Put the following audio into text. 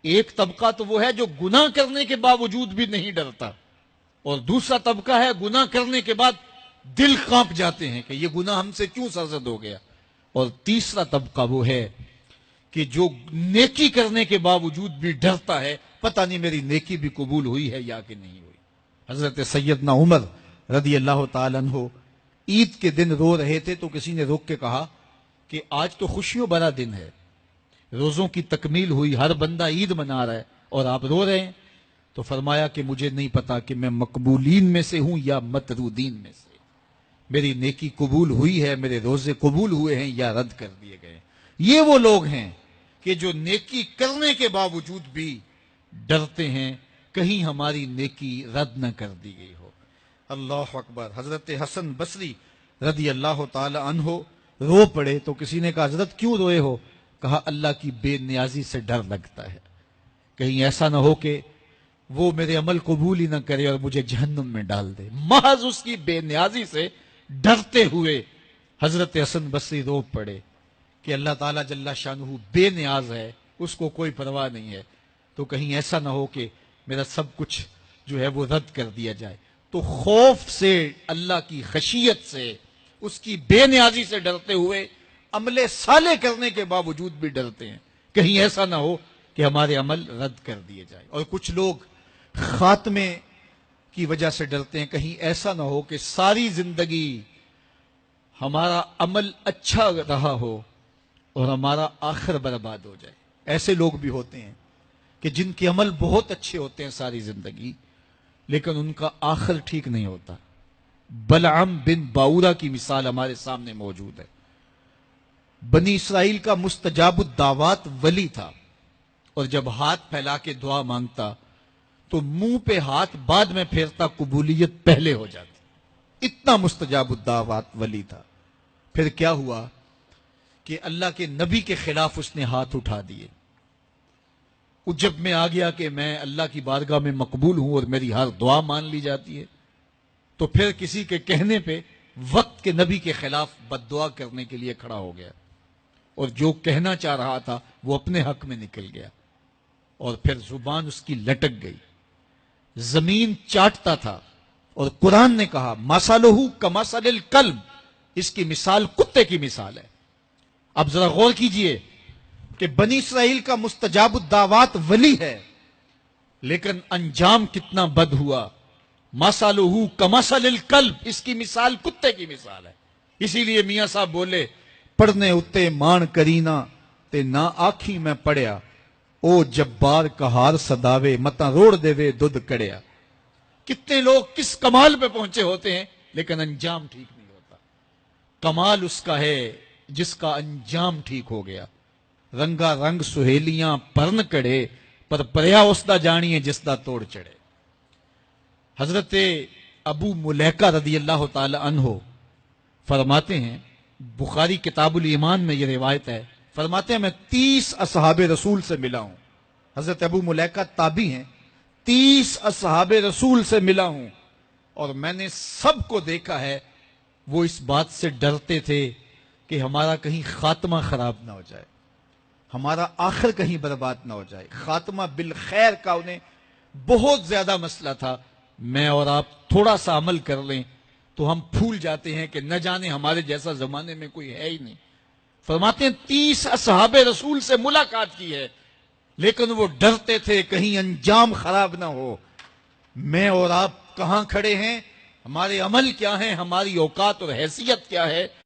ایک طبقہ تو وہ ہے جو گناہ کرنے کے باوجود بھی نہیں ڈرتا، اور دوسرا طبقہ ہے گناہ کرنے کے بعد دل کانپ جاتے ہیں کہ یہ گناہ ہم سے کیوں سرزد ہو گیا، اور تیسرا طبقہ وہ ہے کہ جو نیکی کرنے کے باوجود بھی ڈرتا ہے، پتہ نہیں میری نیکی بھی قبول ہوئی ہے یا کہ نہیں ہوئی۔ حضرت سیدنا عمر رضی اللہ تعالیٰ عنہ عید کے دن رو رہے تھے، تو کسی نے روک کے کہا کہ آج تو خوشیوں بھرا دن ہے، روزوں کی تکمیل ہوئی، ہر بندہ عید منا رہا ہے اور آپ رو رہے ہیں۔ تو فرمایا کہ مجھے نہیں پتا کہ میں مقبولین میں سے ہوں یا مطرودین میں سے، میری نیکی قبول ہوئی ہے، میرے روزے قبول ہوئے ہیں یا رد کر دیے گئے۔ یہ وہ لوگ ہیں کہ جو نیکی کرنے کے باوجود بھی ڈرتے ہیں کہیں ہماری نیکی رد نہ کر دی گئی ہو۔ اللہ اکبر۔ حضرت حسن بصری رضی اللہ تعالی عنہ رو پڑے، تو کسی نے کہا حضرت کیوں روئے ہو؟ کہا اللہ کی بے نیازی سے ڈر لگتا ہے، کہیں ایسا نہ ہو کہ وہ میرے عمل قبول ہی نہ کرے اور مجھے جہنم میں ڈال دے۔ محض اس کی بے نیازی سے ڈرتے ہوئے حضرت حسن بصری رو پڑے کہ اللہ تعالیٰ جل شانہ بے نیاز ہے، اس کو کوئی پرواہ نہیں ہے، تو کہیں ایسا نہ ہو کہ میرا سب کچھ جو ہے وہ رد کر دیا جائے۔ تو خوف سے، اللہ کی خشیت سے، اس کی بے نیازی سے ڈرتے ہوئے عمل صالح کرنے کے باوجود بھی ڈرتے ہیں، کہیں ایسا نہ ہو کہ ہمارے عمل رد کر دیے جائیں۔ اور کچھ لوگ خاتمے کی وجہ سے ڈرتے ہیں، کہیں ایسا نہ ہو کہ ساری زندگی ہمارا عمل اچھا رہا ہو اور ہمارا آخر برباد ہو جائے۔ ایسے لوگ بھی ہوتے ہیں کہ جن کے عمل بہت اچھے ہوتے ہیں ساری زندگی، لیکن ان کا آخر ٹھیک نہیں ہوتا۔ بلعم بن باورا کی مثال ہمارے سامنے موجود ہے۔ بنی اسرائیل کا مستجاب الدعوات ولی تھا، اور جب ہاتھ پھیلا کے دعا مانگتا تو منہ پہ ہاتھ بعد میں پھیرتا، قبولیت پہلے ہو جاتی، اتنا مستجاب الدعوات ولی تھا۔ پھر کیا ہوا کہ اللہ کے نبی کے خلاف اس نے ہاتھ اٹھا دیے۔ جب میں آ گیا کہ میں اللہ کی بارگاہ میں مقبول ہوں اور میری ہر دعا مان لی جاتی ہے، تو پھر کسی کے کہنے پہ وقت کے نبی کے خلاف بد دعا کرنے کے لیے کھڑا ہو گیا، اور جو کہنا چاہ رہا تھا وہ اپنے حق میں نکل گیا، اور پھر زبان اس کی لٹک گئی، زمین چاٹتا تھا، اور قرآن نے کہا مَثَلُهُ كَمَثَلِ الْكَلْبِ، اس کی مثال کتے کی مثال ہے۔ اب ذرا غور کیجئے کہ بنی اسرائیل کا مستجاب الدعوات ولی ہے، لیکن انجام کتنا بد ہوا۔ مَثَلُهُ كَمَثَلِ الْكَلْبِ، اس کی مثال کتے کی مثال ہے۔ اسی لیے میاں صاحب بولے پڑھنے اتے مان کرینا تے نہ آکھی میں پڑھیا، او جبار کہار صداوے متا روڑ دے وے دودھ کڑیا۔ کتنے لوگ کس کمال پہ پہنچے ہوتے ہیں لیکن انجام ٹھیک نہیں ہوتا۔ کمال اس کا ہے جس کا انجام ٹھیک ہو گیا۔ رنگا رنگ سہیلیاں پرن کڑے، پر پریا اس دا جانیے جس دا توڑ چڑھے۔ حضرت ابو ملیکہ رضی اللہ تعالی عنہ فرماتے ہیں، بخاری کتاب الایمان میں یہ روایت ہے، فرماتے ہیں میں 30 اصحاب رسول سے ملا ہوں۔ حضرت ابو ملیکہ تابعی ہیں، 30 اصحاب رسول سے ملا ہوں، اور میں نے سب کو دیکھا ہے وہ اس بات سے ڈرتے تھے کہ ہمارا کہیں خاتمہ خراب نہ ہو جائے، ہمارا آخر کہیں برباد نہ ہو جائے۔ خاتمہ بالخیر کا انہیں بہت زیادہ مسئلہ تھا۔ میں اور آپ تھوڑا سا عمل کر لیں تو ہم پھول جاتے ہیں کہ نہ جانے ہمارے جیسا زمانے میں کوئی ہے ہی نہیں۔ فرماتے ہیں 30 اصحاب رسول سے ملاقات کی ہے، لیکن وہ ڈرتے تھے کہیں انجام خراب نہ ہو۔ میں اور آپ کہاں کھڑے ہیں، ہمارے عمل کیا ہیں، ہماری اوقات اور حیثیت کیا ہے،